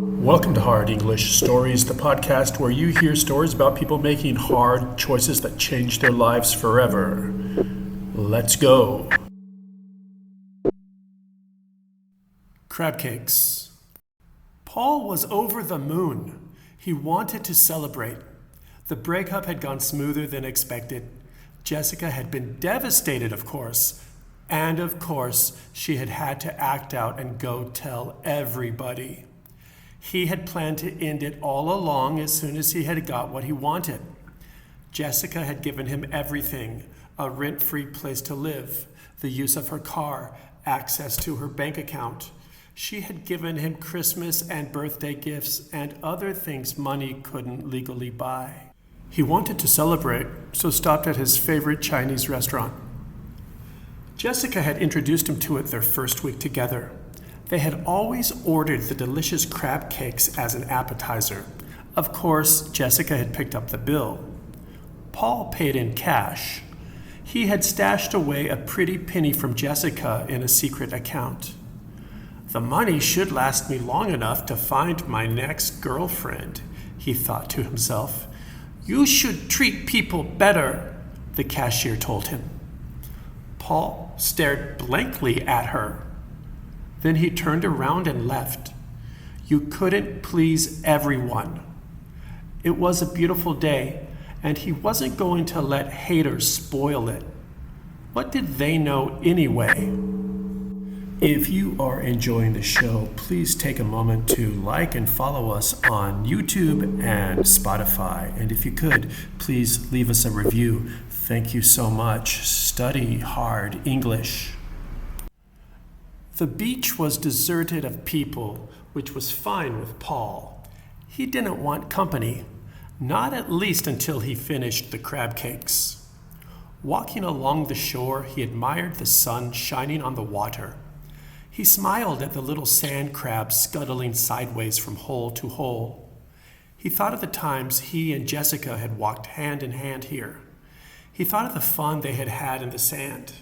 Welcome to Hard English Stories, the podcast where you hear stories about people making hard choices that change their lives forever. Let's go. Crab cakes. Paul was over the moon. He wanted to celebrate. The breakup had gone smoother than expected. Jessica had been devastated, of course. And of course, she had had to act out and go tell everybody. He had planned to end it all along as soon as he had got what he wanted. Jessica had given him everything: a rent-free place to live, the use of her car, access to her bank account. She had given him Christmas and birthday gifts and other things money couldn't legally buy. He wanted to celebrate, so stopped at his favorite Chinese restaurant. Jessica had introduced him to it their first week together. They had always ordered the delicious crab cakes as an appetizer. Of course, Jessica had picked up the bill. Paul paid in cash. He had stashed away a pretty penny from Jessica in a secret account. The money should last me long enough to find my next girlfriend, he thought to himself. You should treat people better, the cashier told him. Paul stared blankly at her. Then he turned around and left. You couldn't please everyone. It was a beautiful day, and he wasn't going to let haters spoil it. What did they know anyway? If you are enjoying the show, please take a moment to like and follow us on YouTube and Spotify. And if you could, please leave us a review. Thank you so much. Study hard English. The beach was deserted of people, which was fine with Paul. He didn't want company, not at least until he finished the crab cakes. Walking along the shore, he admired the sun shining on the water. He smiled at the little sand crabs scuttling sideways from hole to hole. He thought of the times he and Jessica had walked hand in hand here. He thought of the fun they had had in the sand.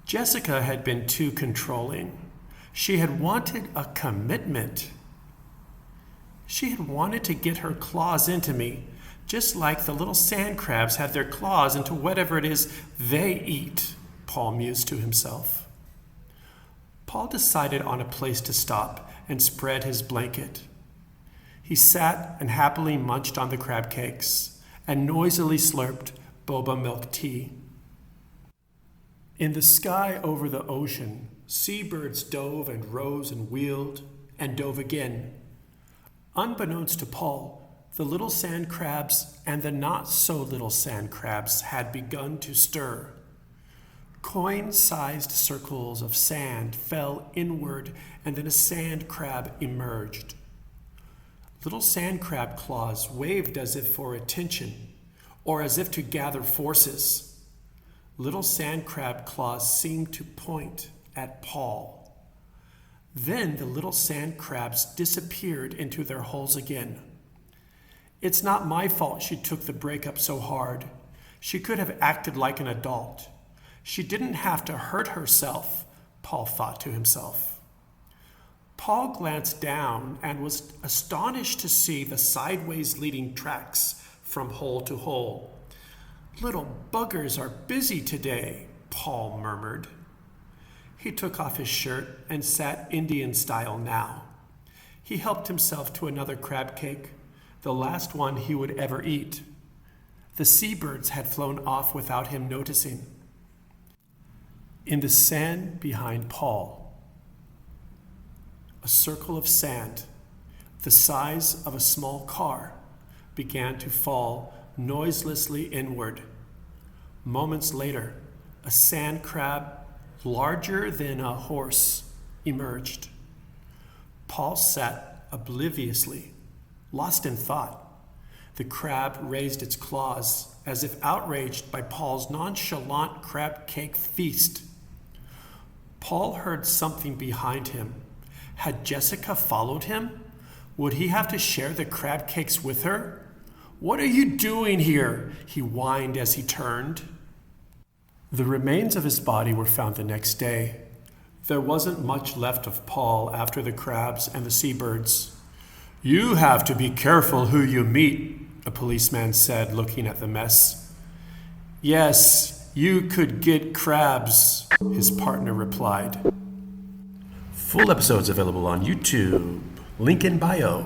Jessica had been too controlling. She had wanted a commitment. She had wanted to get her claws into me, just like the little sand crabs had their claws into whatever it is they eat, Paul mused to himself. Paul decided on a place to stop and spread his blanket. He sat and happily munched on the crab cakes and noisily slurped boba milk tea. In the sky over the ocean, seabirds dove and rose and wheeled and dove again. Unbeknownst to Paul, the little sand crabs and the not-so-little sand crabs had begun to stir. Coin-sized circles of sand fell inward, and then a sand crab emerged. Little sand crab claws waved as if for attention, or as if to gather forces. Little sand crab claws seemed to point at Paul. Then the little sand crabs disappeared into their holes again. It's not my fault she took the breakup so hard. She could have acted like an adult. She didn't have to hurt herself, Paul thought to himself. Paul glanced down and was astonished to see the sideways leading tracks from hole to hole. Little buggers are busy today, Paul murmured. He took off his shirt and sat Indian style now. He helped himself to another crab cake, the last one he would ever eat. The seabirds had flown off without him noticing. In the sand behind Paul, a circle of sand, the size of a small car, began to fall noiselessly inward. Moments later, a sand crab larger than a horse emerged. Paul sat obliviously, lost in thought. The crab raised its claws as if outraged by Paul's nonchalant crab cake feast. Paul heard something behind him. Had Jessica followed him? Would he have to share the crab cakes with her? What are you doing here? He whined as he turned. The remains of his body were found the next day. There wasn't much left of Paul after the crabs and the seabirds. You have to be careful who you meet, a policeman said, looking at the mess. Yes, you could get crabs, his partner replied. Full episodes available on YouTube. Link in bio.